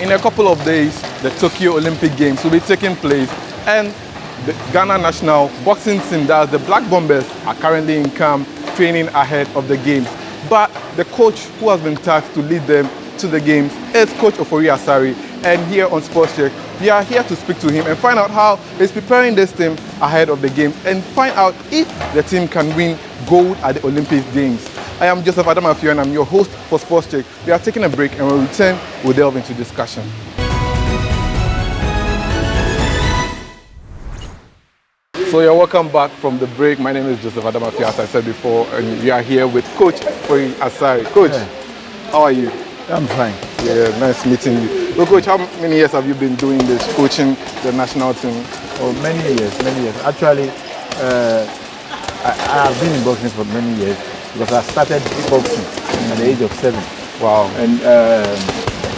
in a couple of days, the Tokyo Olympic Games will be taking place, and the Ghana national boxing team, that's the Black Bombers, are currently in camp training ahead of the games. But the coach who has been tasked to lead them to the games is Coach Ofori Asare, and here on Sports Check, we are here to speak to him and find out how he's preparing this team ahead of the games and find out if the team can win gold at the Olympic Games. I am Joseph Adamafio and I'm your host for Sports Check. We are taking a break and when we return, we'll delve into discussion. So you're welcome back from the break. My name is Joseph Adamafio, as I said before, and we are here with Coach Ofori Asare. Coach, how are you? I'm fine. Yeah, nice meeting you. So, Coach, how many years have you been doing this, coaching the national team? Oh, many years. Actually, I have been in boxing for many years because I started boxing at the age of 7. Wow. And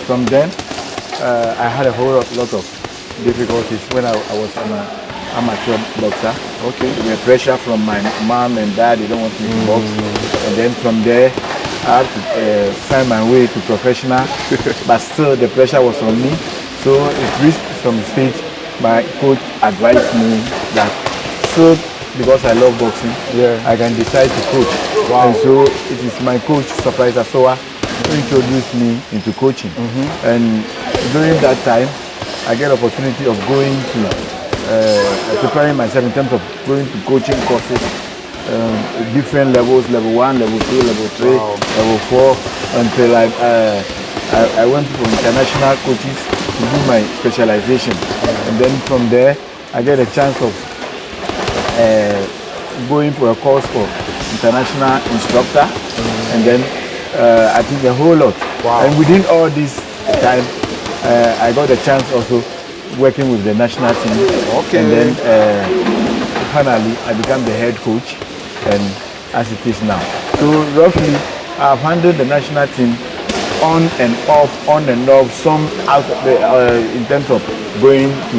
from then, I had a whole lot of difficulties when I was an amateur boxer. Okay. The pressure from my mom and dad, they don't want me to box. And then from there, I had to find my way to professional, but still the pressure was on me. So it reached some stage, my coach advised me that still because I love boxing, I can decide to coach. Wow. And so it is my coach, Surprise Asoa, who introduced me into coaching. And during that time, I get opportunity of going to, preparing myself in terms of going to coaching courses. Different levels, level 1, level 2, level 3, level 4, until I went for international coaches to do my specialization. And then from there, I get a chance of going for a course for international instructor. And then I think a whole lot. Wow. And within all this time, I got a chance also working with the national team. Okay. And then finally, I became the head coach. And as it is now. So roughly, I've handled the national team on and off, some out of the, in terms of going to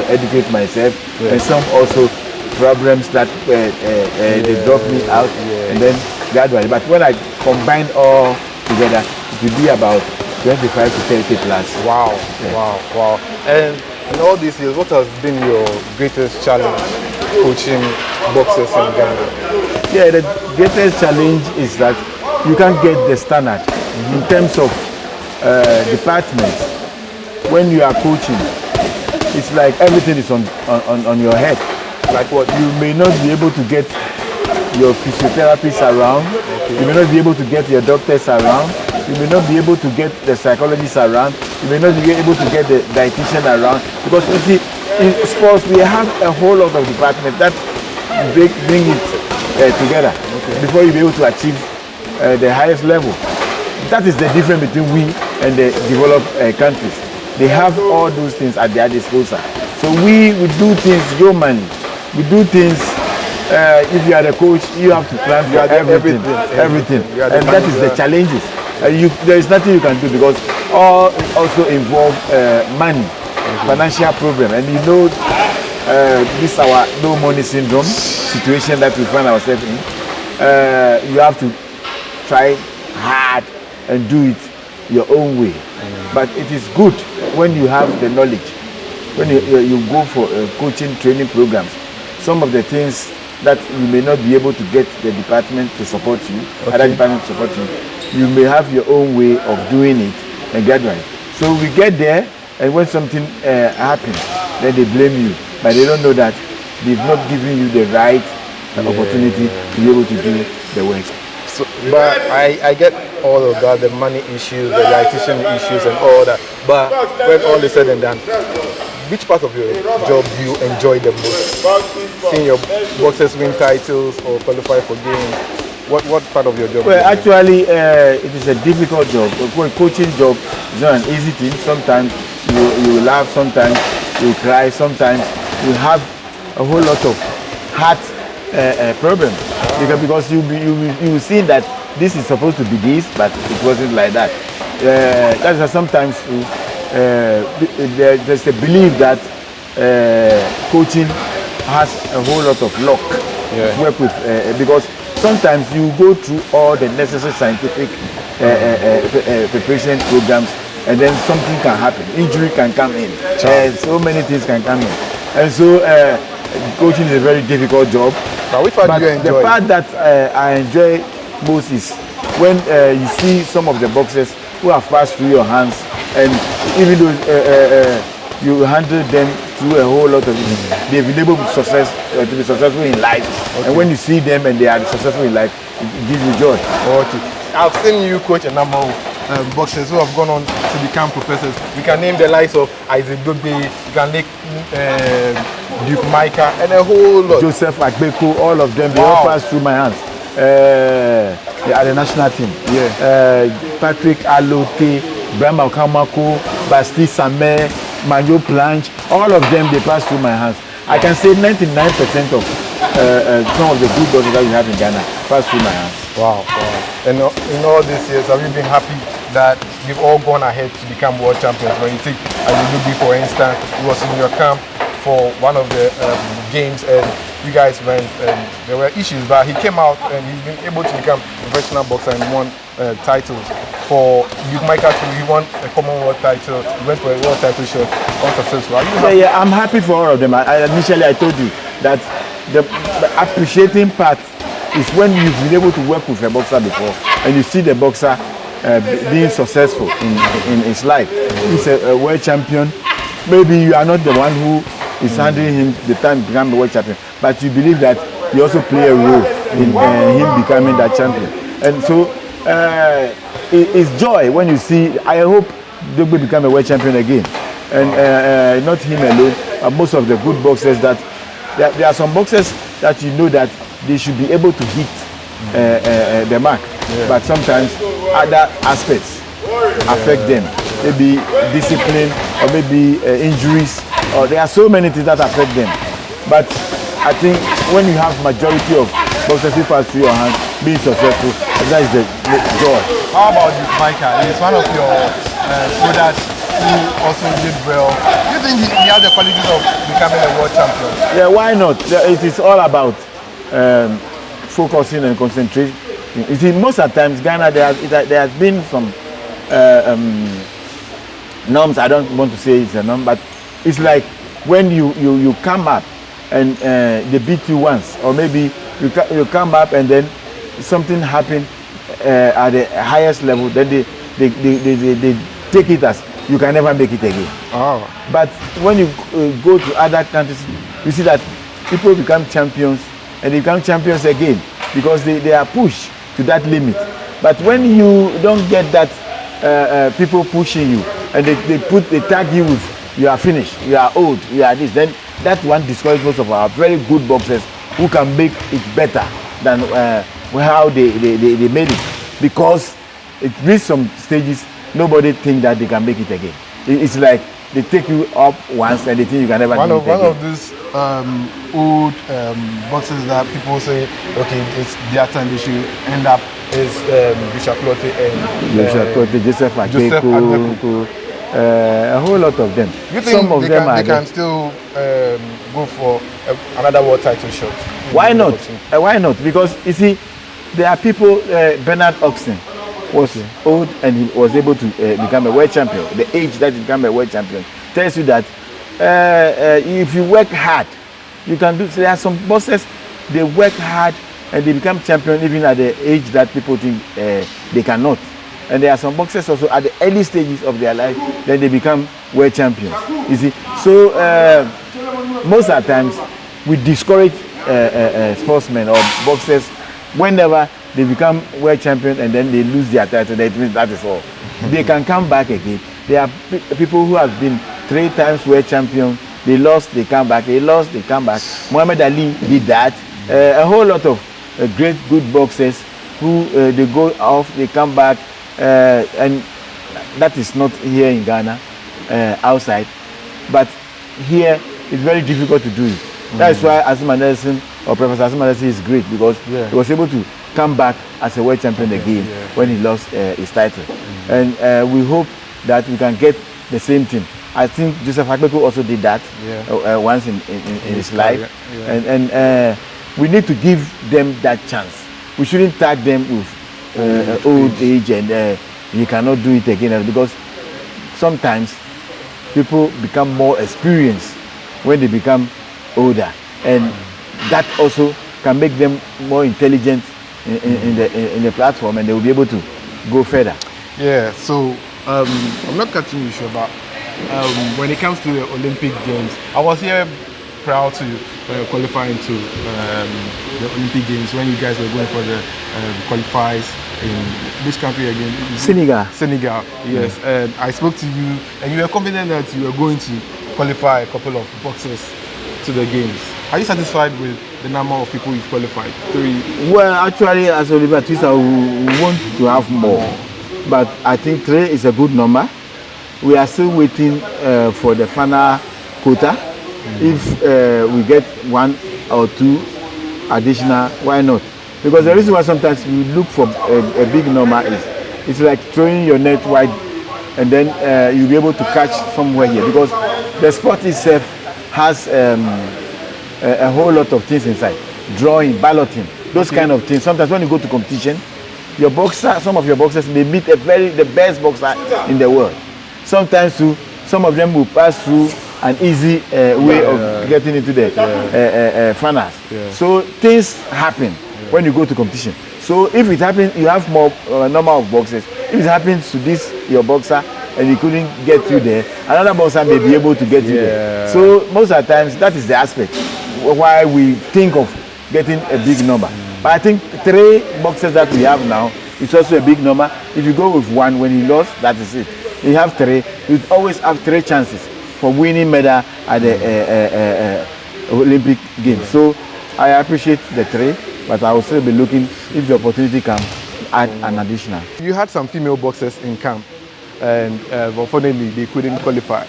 educate myself, and some also problems that they dropped me out, and then gradually. But when I combine all together, it will be about 25 to 30 plus. Wow, wow. And in all these years, what has been your greatest challenge coaching boxers in Ghana? Yeah, the greatest challenge is that you can't get the standard in terms of departments. When you are coaching, it's like everything is on your head. Like what? You may not be able to get your physiotherapists around. You may not be able to get your doctors around. You may not be able to get the psychologists around. You may not be able to get the dietitian around. Because you see, in sports, we have a whole lot of departments that bring it together before you be able to achieve the highest level. That is the difference between we and the developed countries. They have all those things at their disposal. So we do things humanly. We do things, if you are the coach, you have to plan for everything. And that is the challenges. There is nothing you can do because all also involve money, financial problem. And you know, this is our no money syndrome situation that we find ourselves in. You have to try hard and do it your own way. But it is good when you have the knowledge. When you go for coaching training programs, some of the things that you may not be able to get the department to support you, other department to support you, you may have your own way of doing it and gradually. So we get there, and when something happens, then they blame you. But they don't know that they've not given you the right opportunity to be able to do the work. So, but I get all of that, the money issues, the dietitian issues and all that. But when all is said and done, which part of your job do you enjoy the most? Seeing your boxers win titles or qualify for games, what part of your job? Well, actually, it is a difficult job. A coaching job is not an easy thing. Sometimes you laugh, sometimes you cry, sometimes you have a whole lot of heart problems because you see that this is supposed to be this, but it wasn't like that. That's why sometimes there's a belief that coaching has a whole lot of luck to work with because sometimes you go through all the necessary scientific preparation programs and then something can happen. Injury can come in. So many things can come in. And so coaching is a very difficult job. But which part do you enjoy? The part that I enjoy most is when you see some of the boxers who have passed through your hands, and even though you handle them through a whole lot of things, they've been able to be successful in life. Okay. And when you see them and they are successful in life, it gives you joy. Okay. I've seen you coach a number of boxers who have gone on to become professors. We can name the likes of Isaac Dogbe, you can name Duke Micah, and a whole lot. Joseph Akbeko, all of them, they all passed through my hands. They are the national team. Yeah. Patrick Alote, Brahma Kamako, Basti Samer, Mario Planche, all of them, they passed through my hands. I can say 99% of some of the good boxers that we have in Ghana passed through my hands. Wow, wow. And in all these years, have you been happy that you've all gone ahead to become world champions? When you take Adelubi, for instance, he was in your camp for one of the games, and you guys went, there were issues, but he came out and he's been able to become a professional boxer and won titles. For Duke Micah too, he won a Commonwealth title, he went for a world title shot, unsuccessful. Are you happy? Yeah, I'm happy for all of them. Initially, I told you that the appreciating part is when you've been able to work with a boxer before and you see the boxer being successful in his life. He's a world champion. Maybe you are not the one who is handling him the time to become the world champion, but you believe that you also play a role in him becoming that champion. And so it's joy when you see. I hope Dogbe become a world champion again, and not him alone, but most of the good boxers. That there are some boxers that you know that they should be able to hit the mark, but sometimes other aspects affect them. Maybe discipline or maybe injuries, or there are so many things that affect them. But I think when you have majority of boxers who pass through your hands being successful, that is the joy. How about you, Micah? He's one of your brothers who also did well. Do you think he has the qualities of becoming a world champion? Yeah, why not? It is all about focusing and concentrating. You see, most of the times Ghana, there has been some norms. I don't want to say it's a norm, but it's like when you come up and they beat you once, or maybe you come up and then something happened at the highest level, then they take it as you can never make it again. Oh. But when you go to other countries, you see that people become champions and they become champions again because they are pushed to that limit. But when you don't get that people pushing you and they tag you with you are finished, you are old, you are this, then that one discourages most of our very good boxers who can make it better than how they made it, because it reached some stages nobody think that they can make it again. It's like they take you up once and they think you can never do it again. One of these old boxers that people say, okay, it's their time they should end up is Bishop Lotte and Joseph Akbeko, a whole lot of them. You think some of they them can still go for another world title shot? Why not? Why not? Because you see, there are people. Bernard Oxen was old and he was able to become a world champion. The age that he became a world champion tells you that if you work hard, you can do. So there are some bosses, they work hard and they become champion even at the age that people think they cannot. And there are some boxers also at the early stages of their life, then they become world champions. You see, so most of the times we discourage sportsmen or boxers whenever they become world champion and then they lose their title. That means that is all. They can come back again. There are people who have been 3 times world champion. They lost, they come back. They lost, they come back. Muhammad Ali did that. A whole lot of great good boxers who they go off, they come back, and that is not here in Ghana, outside. But here it's very difficult to do it. That is why Asima Nelson or Professor Asima Nelson is great, because he was able to come back as a world champion again when he lost his title. And we hope that we can get the same thing. I think Joseph Akbeko also did that once in his life. And we need to give them that chance. We shouldn't tag them with old age and you cannot do it again, because sometimes people become more experienced when they become older, and that also can make them more intelligent in the platform, and they will be able to go further. Yeah, so I'm not cutting you short, but when it comes to the Olympic Games, I was here proud to qualify into the Olympic Games when you guys were going for the qualifiers in which country again? Senegal. Senegal, yes. And I spoke to you, and you were confident that you were going to qualify a couple of boxers to the games. Are you satisfied with the number of people you've qualified? 3? Well, actually, as Oliver Twista, we want to have more, but I think 3 is a good number. We are still waiting for the final quota. If we get 1 or 2 additional, why not? Because the reason why sometimes we look for a big number is it's like throwing your net wide, and then you'll be able to catch somewhere here, because the sport itself has a whole lot of things inside. Drawing, balloting, those kind of things. Sometimes when you go to competition, your boxer, some of your boxers may meet the best boxer in the world. Sometimes too, some of them will pass through an easy way of getting into the finals. So things happen when you go to competition. So if it happens, you have more number of boxers. If it happens to this your boxer and he couldn't get you there, another boxer may be able to get you there. So most of the times that is the aspect why we think of getting a big number. But I think 3 boxers that we have now is also a big number. If you go with 1 when he lost, that is it. You have 3. You always have 3 chances for winning medal at the Olympic Games. So I appreciate the 3, but I will still be looking, if the opportunity comes, add an additional. You had some female boxers in camp, and unfortunately they couldn't qualify.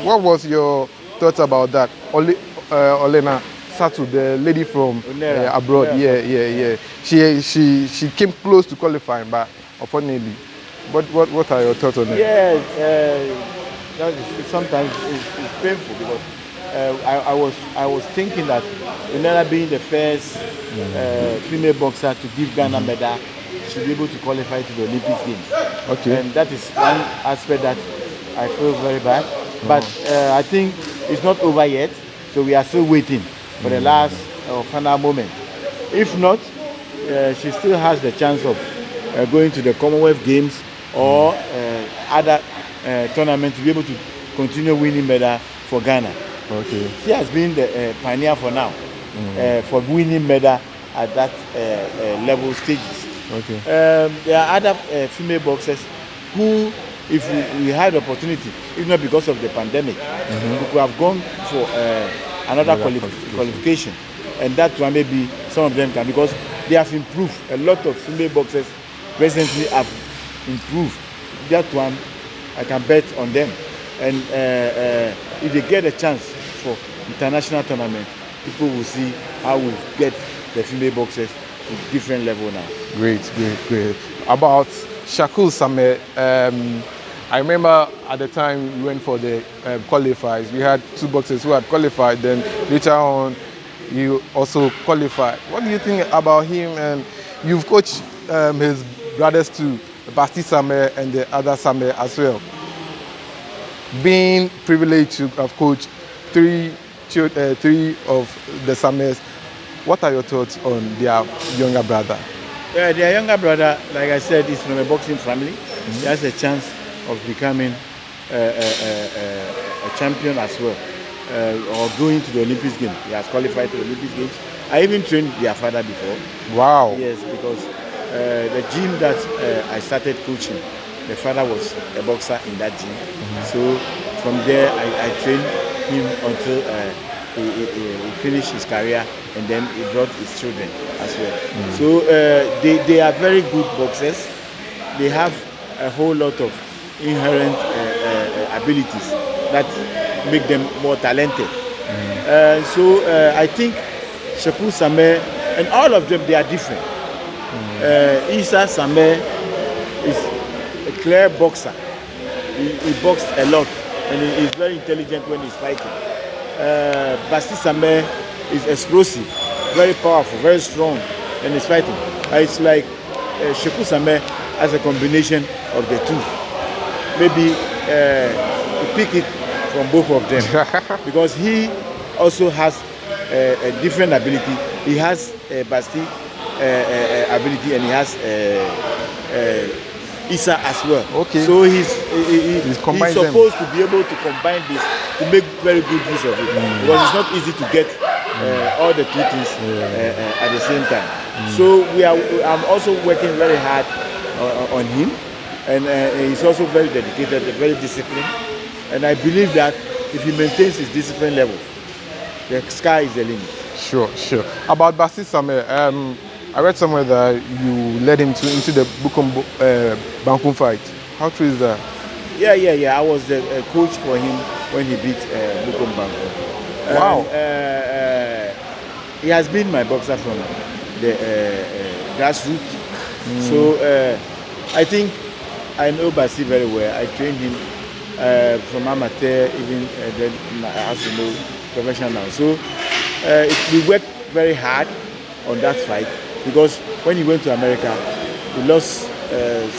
What was your thoughts about that? Olena Satu, the lady from abroad, yeah. She came close to qualifying, but unfortunately. What are your thoughts on it? Yeah, sometimes it's painful, because I was thinking that Unera being the first female boxer to give Ghana medal, should be able to qualify to the Olympic Games. Okay. And that is one aspect that I feel very bad. But I think it's not over yet, so we are still waiting for the last final moment. If not, she still has the chance of going to the Commonwealth Games or other tournaments to be able to continue winning medal for Ghana. Okay. She has been the pioneer for now, for winning medal at that level stages. Okay. There are other female boxers who, if we had the opportunity, if not because of the pandemic, we could have gone for another qualification, and that one maybe some of them can, because they have improved. A lot of female boxers recently have improved. That one, I can bet on them. And if they get a chance for international tournament, people will see how we get the female boxers to different level now. Great. About Shakul Sameh, I remember at the time we went for the qualifiers. We had 2 boxers who had qualified. Then later on, you also qualified. What do you think about him? And you've coached his brothers too, Basti Sameh and the other Sameh as well. Being privileged to have coached 3 of the Samehs, what are your thoughts on their younger brother? Their younger brother, like I said, is from a boxing family. He has a chance of becoming a champion as well, or going to the Olympic Games. He has qualified to the Olympic Games. I even trained their father before. Wow. Yes, because the gym that I started coaching, the father was a boxer in that gym. So from there, I trained him until he finished his career, and then he brought his children as well. So they are very good boxers. They have a whole lot of inherent abilities that make them more talented. So I think Shakul Sameh, and all of them, they are different. Issa Sameh is a clear boxer. He boxed a lot, and he is very intelligent when he's fighting. Basti Sameh is explosive, very powerful, very strong, and he's fighting. It's like Shakul Sameh as a combination of the two. Maybe pick it from both of them because he also has a different ability. He has Basti ability and he has Issa as well. Okay. So he's supposed to be able to combine this to make very good use of it because it's not easy to get all the two things at the same time. So I'm also working very hard on him, and he's also very dedicated, very disciplined, and I believe that if he maintains his discipline level, the sky is the limit. Sure. About Basti Sameh, I read somewhere that you led him into the Bukom Bankum fight. How true is that? Yeah. I was the coach for him when he beat Bukom Bankum. Wow. He has been my boxer from the grassroots. So I think I know Basti very well. I trained him from amateur, even then as you know, professional. So we worked very hard on that fight because when he went to America, he lost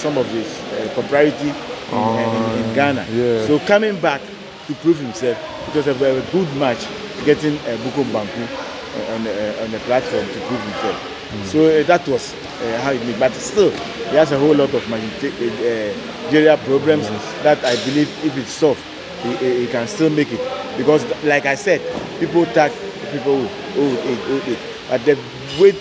some of his popularity in Ghana. Yeah. So coming back to prove himself, it was a very good match getting Bukom Banku on the platform to prove himself. So that was how it made. But still, he has a whole lot of managerial problems that I believe if it's solved, he can still make it. Because like I said, people tag people with old age. But the weight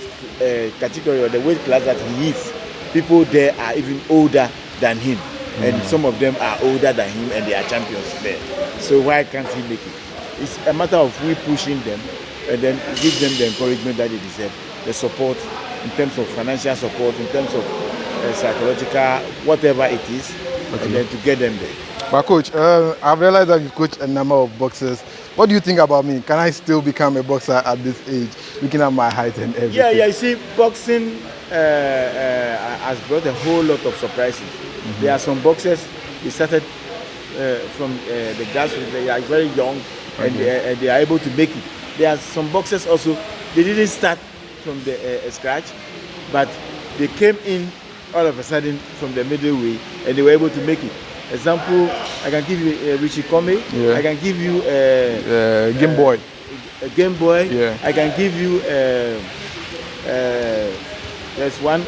category or the weight class that he is, people there are even older than him. And some of them are older than him and they are champions there. So why can't he make it? It's a matter of we pushing them and then give them the encouragement that they deserve, the support in terms of financial support, in terms of psychological, whatever it is, and then to get them there. But coach, I've realized that you've coached a number of boxers. What do you think about me? Can I still become a boxer at this age, looking at my height and everything? Yeah. You see, boxing has brought a whole lot of surprises. There are some boxers, they started from the grassroots, they are very young and they are able to make it. There are some boxers also, they didn't start from the scratch, but they came in all of a sudden from the middleweight and they were able to make it. Example, I can give you Richie Comey. I can give you Game Boy. Game Boy. Yeah. I can give you there's one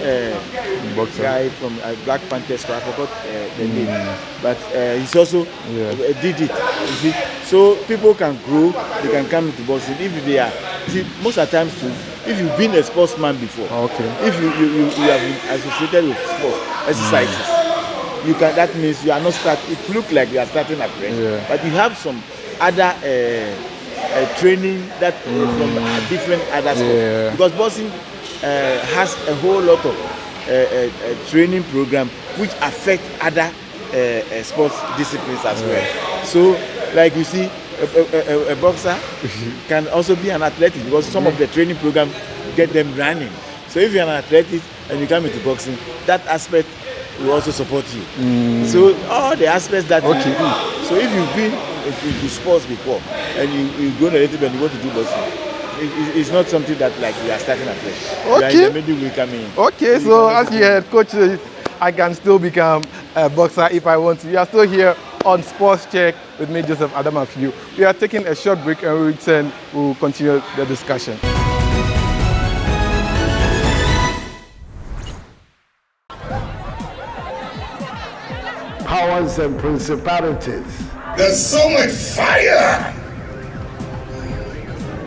guy from Black Panther squad. I forgot the name, but he's also did it. You see? So people can grow, they can come into boxing if they are. See, most of the times too, if you've been a sportsman before, if you have been associated with sports exercises. You can. That means you are not starting. It looks like you are starting afresh, but you have some other training that from different other sports. Because boxing has a whole lot of training program which affect other sports disciplines as well. So, like you see, a boxer can also be an athletic because some of the training program get them running. So, if you're an athletic and you come into boxing, that aspect will also support you. So all the aspects that you do. So if you've been into sports before and you've grown a little bit and you want to do boxing, it's not something that like you are starting afresh. You are in the middle, we come in. Okay, so as you heard, coach, I can still become a boxer if I want to. We are still here on Sports Check with me, Joseph Adamafiu. We are taking a short break and when we return, we'll continue the discussion. Powers and principalities. There's so much fire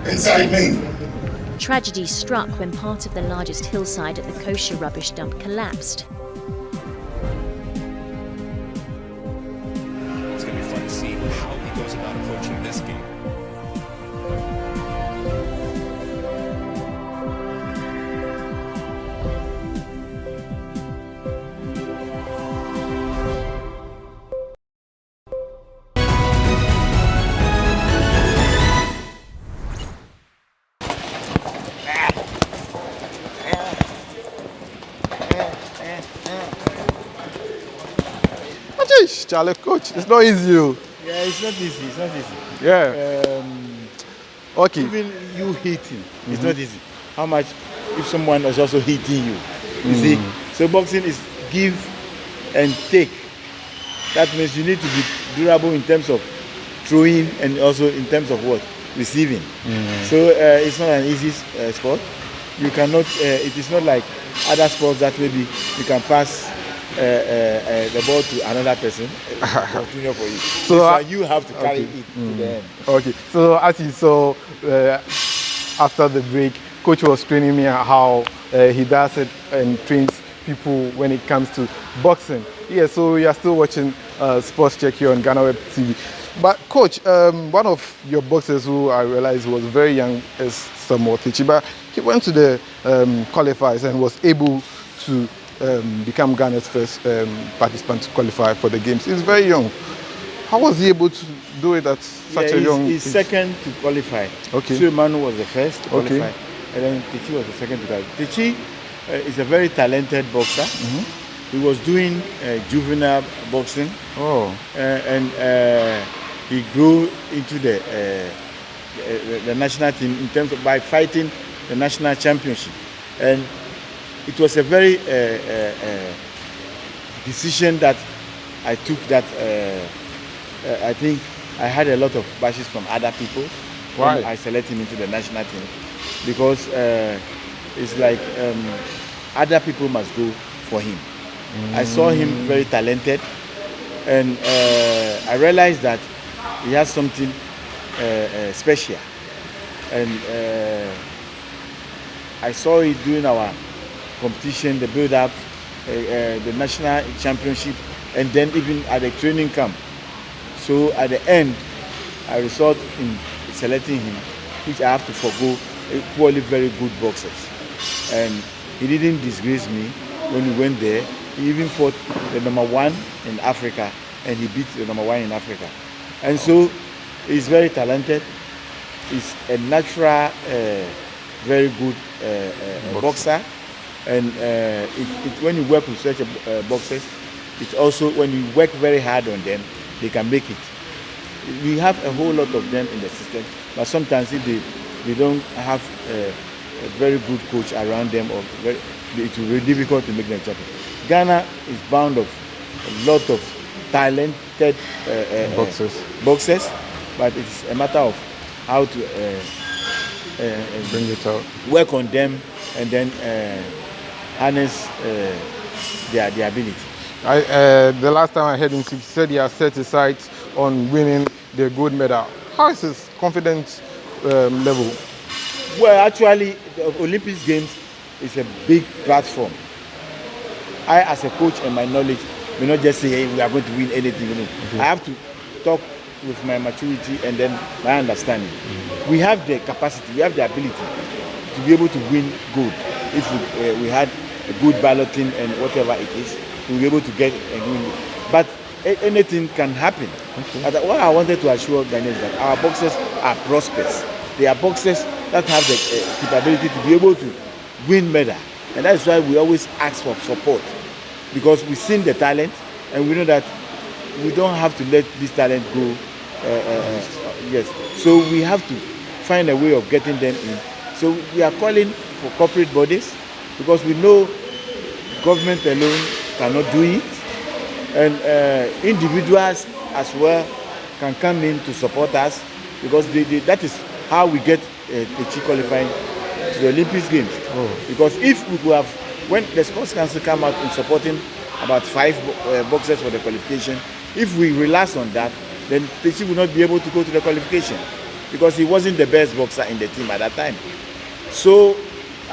inside me. Tragedy struck when part of the largest hillside at the kosher rubbish dump collapsed. It's going to be fun to see how he goes about approaching this game. Charlie, coach, it's not easy. Yeah, it's not easy. It's not easy. Yeah. Okay. Even you hitting, it's not easy. How much if someone is also hitting you? You see? So boxing is give and take. That means you need to be durable in terms of throwing and also in terms of what? Receiving. So it's not an easy sport. You cannot, it is not like other sports that maybe you can pass the ball to another person continue for you. So you have to carry it to the end. Okay, so as you saw after the break, coach was training me how he does it and trains people when it comes to boxing. Yeah, so we are still watching Sports Check here on Ghana Web TV. But coach, one of your boxers who I realized was very young is Samuel Tichi, but he went to the qualifiers and was able to become Ghana's first participant to qualify for the games. He's very young. How was he able to do it at such a young age? He's second to qualify. Okay. Suleiman was the first to qualify, Okay. and then Tichi was the second to qualify. Tichi is a very talented boxer. He was doing juvenile boxing, and he grew into the national team in terms of by fighting the national championship, and it was a very decision that I took that I think I had a lot of bashes from other people. Why? When I selected him into the national team because it's like other people must go for him. I saw him very talented, and I realized that he has something special, and I saw it during our competition, the build-up, the national championship, and then even at the training camp. So at the end, I result in selecting him, which I have to forgo equally very good boxers. And he didn't disgrace me when we went there. He even fought the #1 in Africa, and he beat the #1 in Africa. And so he's very talented. He's a natural, very good boxer. And when you work with such boxers, it's also when you work very hard on them, they can make it. We have a whole lot of them in the system, but sometimes if they don't have a very good coach around them, or it will be difficult to make them champion. Ghana is bound of a lot of talented boxers, but it's a matter of how to Bring it out. work on them and then harness their ability. The last time I heard him, he said he has set his sights on winning the gold medal. How is his confidence level? Well, actually, the Olympics Games is a big platform. I, as a coach and my knowledge, will not just say, hey, we are going to win anything. You know. I have to talk with my maturity and then my understanding. We have the capacity, we have the ability to be able to win gold. If we had a good balloting and whatever it is, we'll be able to get a win. But anything can happen. Okay. What I wanted to assure Ghanaians is that our boxers are prosperous. They are boxers that have the capability to be able to win medal. And that's why we always ask for support, because we've seen the talent and we know that we don't have to let this talent go. Yes, so we have to find a way of getting them in. So we are calling for corporate bodies, because we know government alone cannot do it, and individuals as well can come in to support us, because that is how we get Tichi qualifying to the Olympics Games. Because if we could have, when the Sports Council come out in supporting about 5 boxers for the qualification, if we relax on that, then Tichi will not be able to go to the qualification, because he wasn't the best boxer in the team at that time. So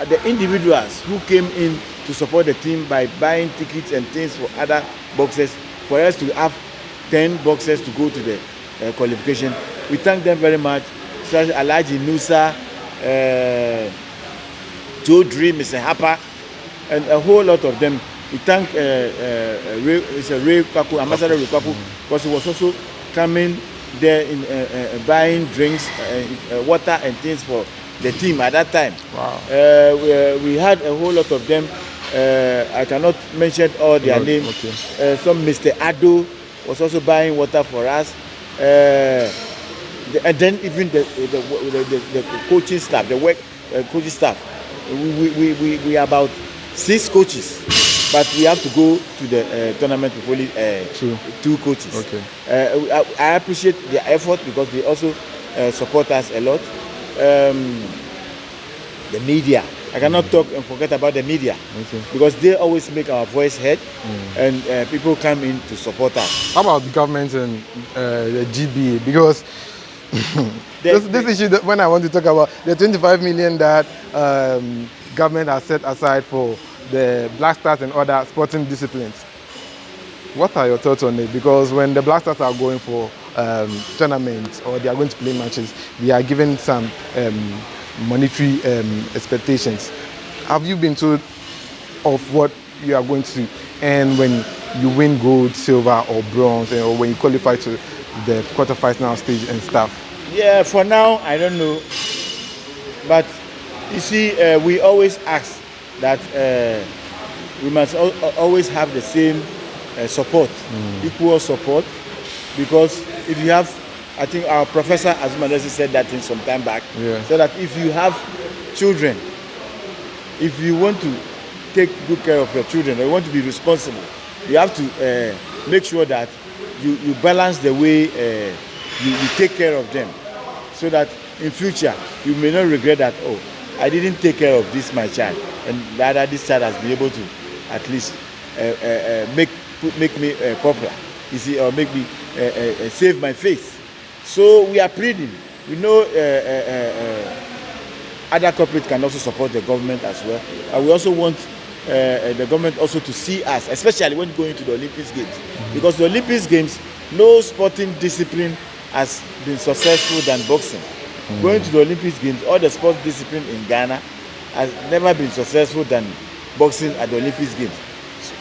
the individuals who came in to support the team by buying tickets and things for other boxers, for us to have 10 boxers to go to the qualification, we thank them very much. Such Alhaji Nusa, Joe Dream, Mr. Harper, and a whole lot of them. We thank Ray Kwaku, Ambassador Ray Kwaku, because he was also coming there in buying drinks, water and things for the team at that time. Wow. We had a whole lot of them. I cannot mention all their names. Okay. Some Mr. Ado was also buying water for us. And then even the coaching staff, the coaching staff, we are about 6 coaches but we have to go to the tournament with only two coaches. Okay. I appreciate their effort because they also support us a lot. The media, I cannot talk and forget about the media, because they always make our voice heard, and people come in to support us. How about the government and the GBA? Because this issue, that when I want to talk about the 25 million that government has set aside for the Black Stars and other sporting disciplines. What are your thoughts on it? Because when the Black Stars are going for tournaments or they are going to play matches, they are given some monetary expectations. Have you been told of what you are going to earn when you win gold, silver or bronze, or when you qualify to the quarterfinal stage and stuff? Yeah, for now I don't know, but you see, we always ask that we must always have the same support, equal support, because if you have, I think our professor Azumadesi said that in some time back, so that if you have children, if you want to take good care of your children, or you want to be responsible, you have to make sure that you balance the way you take care of them, so that in future you may not regret that, oh, I didn't take care of this my child, and rather this child has been able to at least make me popular, you see, or make me save my face. So we are pleading. We know other corporates can also support the government as well, and we also want the government also to see us, especially when going to the Olympics Games, because the Olympics Games, no sporting discipline has been successful than boxing. Going to the Olympics Games, all the sports discipline in Ghana has never been successful than boxing at the Olympics Games.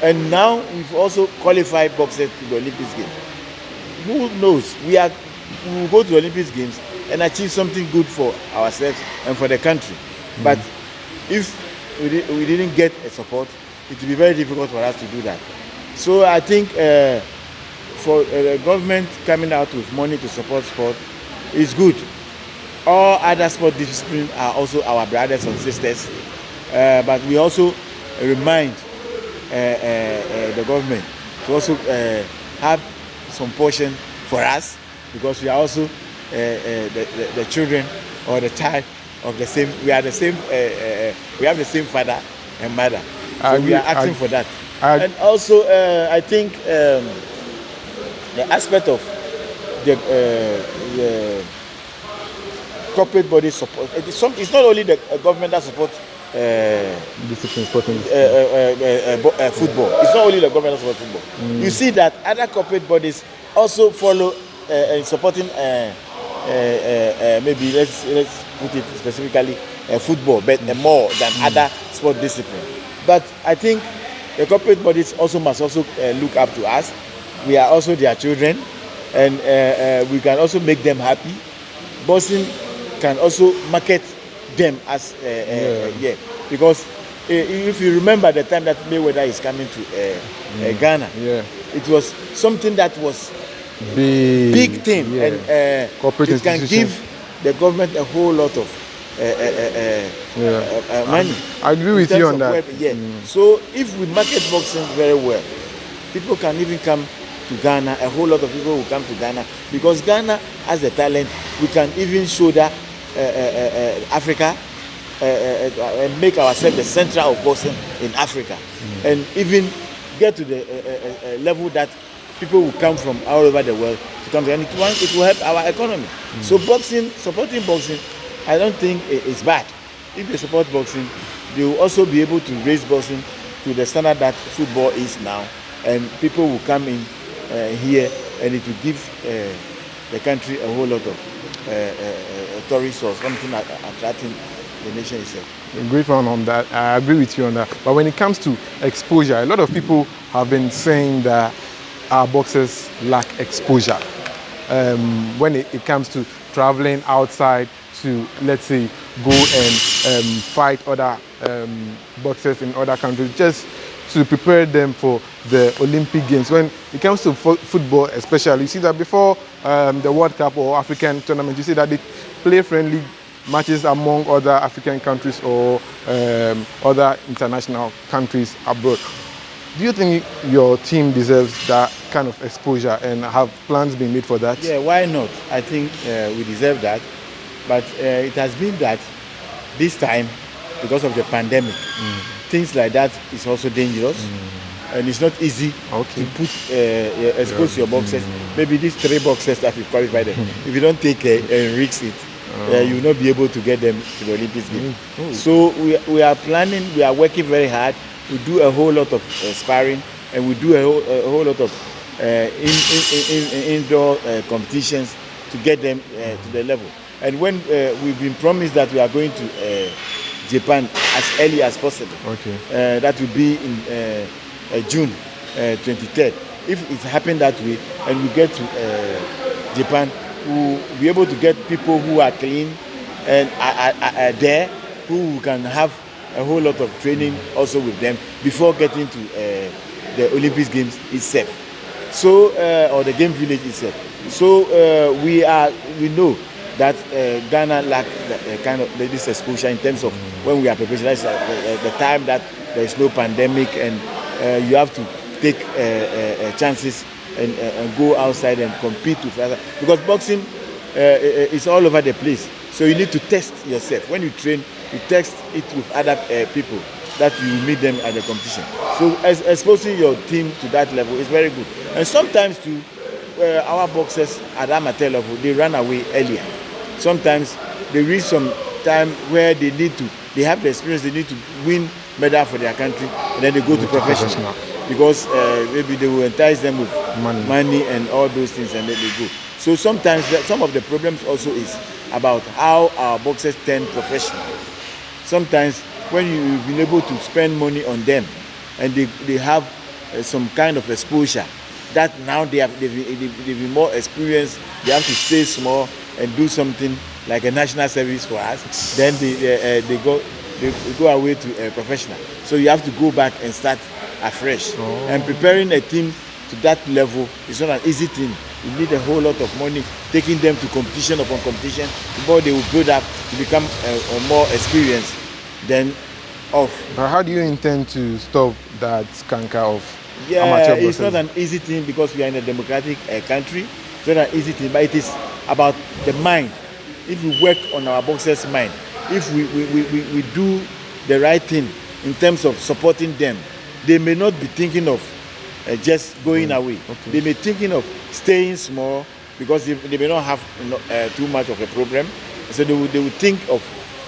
And now we've also qualified boxers to the Olympics Games. Who knows? We will go to the Olympics Games and achieve something good for ourselves and for the country. But if we didn't get a support, it will be very difficult for us to do that. So I think for the government coming out with money to support sport is good. All other sport disciplines are also our brothers and sisters, but we also remind the government to also have some portion for us, because we are also the children or the child of the same. We are the same. We have the same father and mother. So we are asking for that. And also, I think the aspect of the corporate body support. It's not only the government that supports football. It's not only the government that supports football. You see that other corporate bodies also follow in supporting maybe let's put it specifically football, but more than other sport disciplines. But I think the corporate bodies also must also look up to us. We are also their children, and we can also make them happy. Boxing can also market them as because if you remember the time that Mayweather is coming to Ghana, it was something that was big thing, and it can give the government a whole lot of money. I agree with you on that. So if we market boxing very well, people can even come to Ghana. A whole lot of people will come to Ghana, because Ghana has the talent. We can even shoulder Africa and make ourselves the center of boxing in Africa, and even get to the level that people will come from all over the world to come, and it will help our economy. So boxing, supporting boxing, I don't think it's bad. If they support boxing, they will also be able to raise boxing to the standard that football is now, and people will come in here, and it will give the country a whole lot of tourists or something attracting the nation itself. Great one on that. I agree with you on that. But when it comes to exposure, a lot of people have been saying that our boxers lack exposure. When it comes to traveling outside to, let's say, go and fight other boxers in other countries, just to prepare them for the Olympic Games. When it comes to football especially, you see that before the World Cup or African tournament, you see that they play friendly matches among other African countries or other international countries abroad. Do you think your team deserves that kind of exposure, and have plans been made for that? Yeah, why not? I think we deserve that. But it has been that this time, because of the pandemic, things like that is also dangerous. And it's not easy Okay. to put expose your boxes. Maybe these 3 boxes that we've qualified them. If you don't take care and risk it, you will not be able to get them to the Olympics game. So we are planning. We are working very hard. We do a whole lot of sparring, and we do a whole lot of indoor competitions to get them to the level. And when we've been promised that we are going to Japan as early as possible. Okay. That will be in June 23rd. If it happened that way and we get to Japan, we'll be able to get people who are clean and are there, who can have a whole lot of training also with them before getting to the Olympics Games itself. So, or the game village itself. So we know that Ghana lack kind of this exposure in terms of when we are preparing. That's the time that there is no pandemic and you have to take chances and go outside and compete with others. Because boxing is all over the place. So you need to test yourself. When you train, you test it with other people that you meet them at the competition. So exposing your team to that level is very good. And sometimes too, our boxers at amateur level, they run away earlier. Sometimes they reach some time where they have the experience, they need to win medal for their country, and then they go to professional. Because maybe they will entice them with money and all those things, and then they go. So sometimes some of the problems also is about how our boxers turn professional. Sometimes when you've been able to spend money on them and they have some kind of exposure, that now they've been more experienced, they have to stay small and do something like a national service for us, then they go away to a professional. So you have to go back and start afresh. And preparing a team to that level is not an easy thing. You need a whole lot of money, taking them to competition upon competition before they will build up to become more experienced than off. But how do you intend to stop that canker of Yeah, amateur it's boxers? not an easy thing because we are in a democratic country. It's not an easy thing, but it is about the mind. If we work on our boxers' mind, if we do the right thing in terms of supporting them, they may not be thinking of just going away. Okay. They may be thinking of staying small because they may not have too much of a problem. So they will think of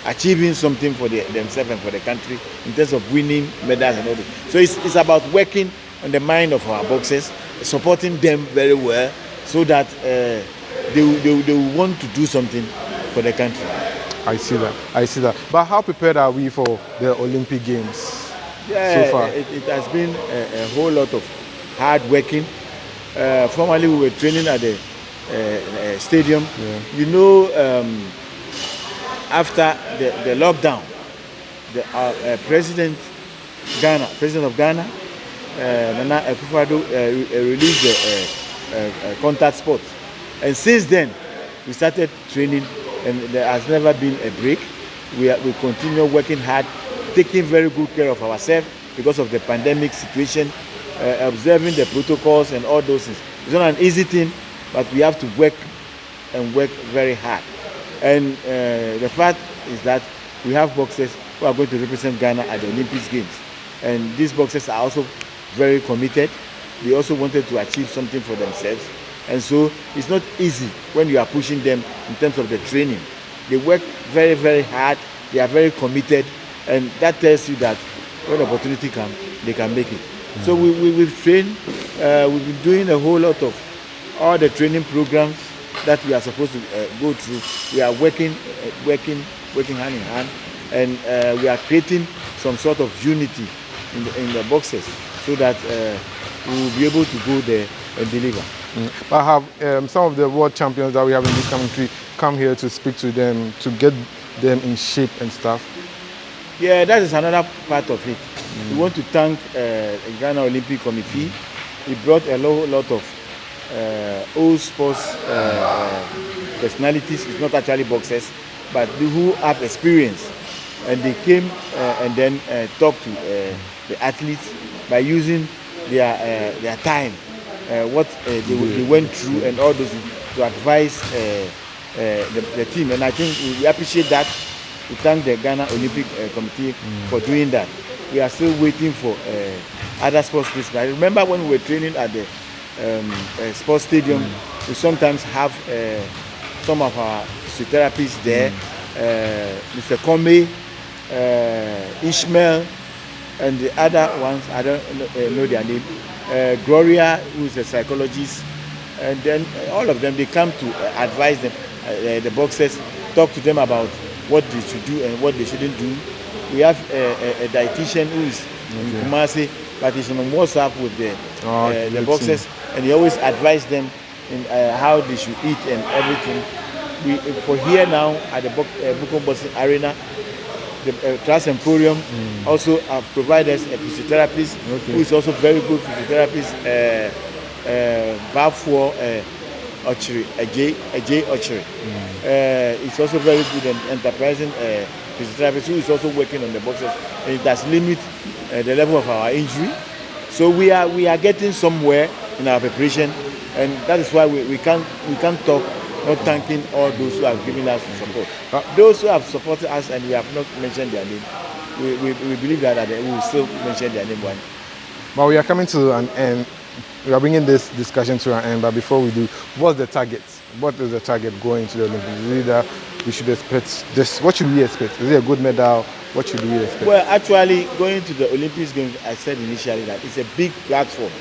achieving something for themselves and for the country in terms of winning medals and all that. So it's about working on the mind of our boxers, supporting them very well so that they will want to do something for the country. I see that. But how prepared are we for the Olympic Games Yeah, so far? it has been a whole lot of hard working. Formerly, we were training at the stadium. Yeah. You know, after the lockdown, the president of Ghana, Nana Akufo-Addo, released the contact sport. And since then, we started training, and there has never been a break. We continue working hard, taking very good care of ourselves because of the pandemic situation, observing the protocols and all those things. It's not an easy thing, but we have to work and work very hard. And the fact is that we have boxers who are going to represent Ghana at the Olympics Games. And these boxers are also very committed. They also wanted to achieve something for themselves. And so it's not easy when you are pushing them in terms of the training. They work very, very hard. They are very committed. And that tells you that when opportunity comes, they can make it. So we've trained. We've been doing a whole lot of all the training programs that we are supposed to go through. We are working hand in hand, and we are creating some sort of unity in the boxers so that we will be able to go there and deliver. But have some of the world champions that we have in this country come here to speak to them, to get them in shape and stuff? Yeah, that is another part of it. We want to thank Ghana Olympic Committee. He brought a lot of old sports personalities. It's not actually boxers, but who have experience. And they came and then talked to the athletes by using their time, what they went through, and all those to advise the team. And I think we appreciate that. We thank the Ghana Olympic Committee for doing that. We are still waiting for other sports places. I remember when we were training at the sports stadium, we sometimes have some of our physiotherapists there, Mr. Kome, Ishmael, and the other ones, I don't know their name, Gloria, who is a psychologist, and then all of them, they come to advise them, the boxers, talk to them about what they should do and what they shouldn't do. We have a dietitian who is in Kumasi, but he's on WhatsApp with the boxers, and he always advises them in how they should eat and everything. For here now at the Bukom Boxing Arena, the Trans Emporium also have provided us a physiotherapist who is also very good physiotherapist, Bafo Ochiri, Ajay Ochiri. It's also very good and enterprising physiotherapist who is also working on the boxers, and it has limited the level of our injury. So we are getting somewhere in our preparation, and that is why we can't talk not thanking all those who have given us support. Those who have supported us and we have not mentioned their name, we believe that we will still mention their name one. But we are coming to an end. We are bringing this discussion to an end. But before we do, what's the target? What is the target going to the Olympics? Is it that we should expect this? What should we expect? Is it a good medal? What should we expect? Well, actually, going to the Olympics Games, I said initially that it's a big platform.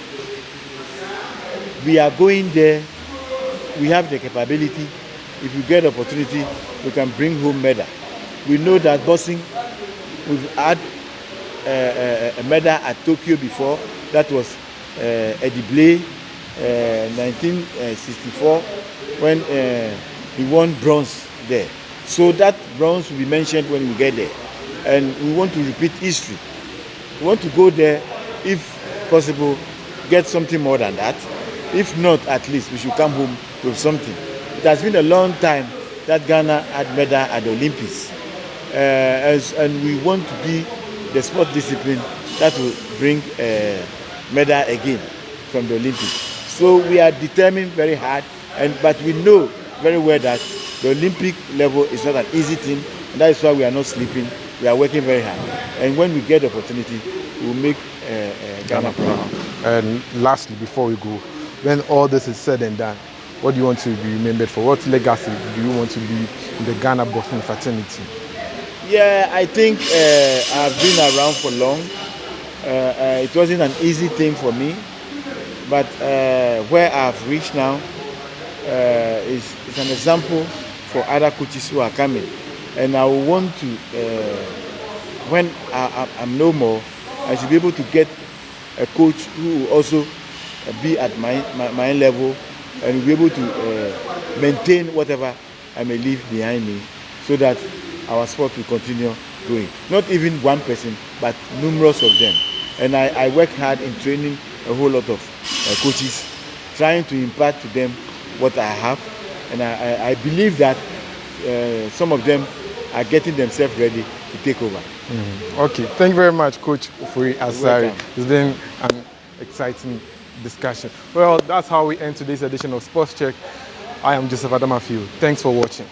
We are going there. We have the capability. If we get opportunity, we can bring home medal. We know that boxing, we've had a medal at Tokyo before. That was Eddie Blay, 1964, when he won bronze there. So that bronze will be mentioned when we get there. And we want to repeat history. We want to go there, if possible, get something more than that. If not, at least we should come home with something. It has been a long time that Ghana had medal at the Olympics. And we want to be the sport discipline that will bring medal again from the Olympics. So we are determined very hard, but we know very well that the Olympic level is not an easy thing, and that is why we are not sleeping. We are working very hard. And when we get the opportunity, we will make Ghana proud. And lastly, before we go, when all this is said and done, what do you want to be remembered for? What legacy do you want to be in the Ghana boxing fraternity? Yeah, I think I've been around for long. It wasn't an easy thing for me, but where I've reached now is an example for other coaches who are coming. And I want to, when I'm no more, I should be able to get a coach who will also be at my level and be able to maintain whatever I may leave behind me, so that our sport will continue going. Not even one person, but numerous of them. And I work hard in training a whole lot of coaches, trying to impart to them what I have. And I believe that some of them are getting themselves ready to take over. Okay, thank you very much, Coach Ofori Asare. It's been an exciting discussion. Well, that's how we end today's edition of Sports Check. I am Joseph Adamafield. Thanks for watching.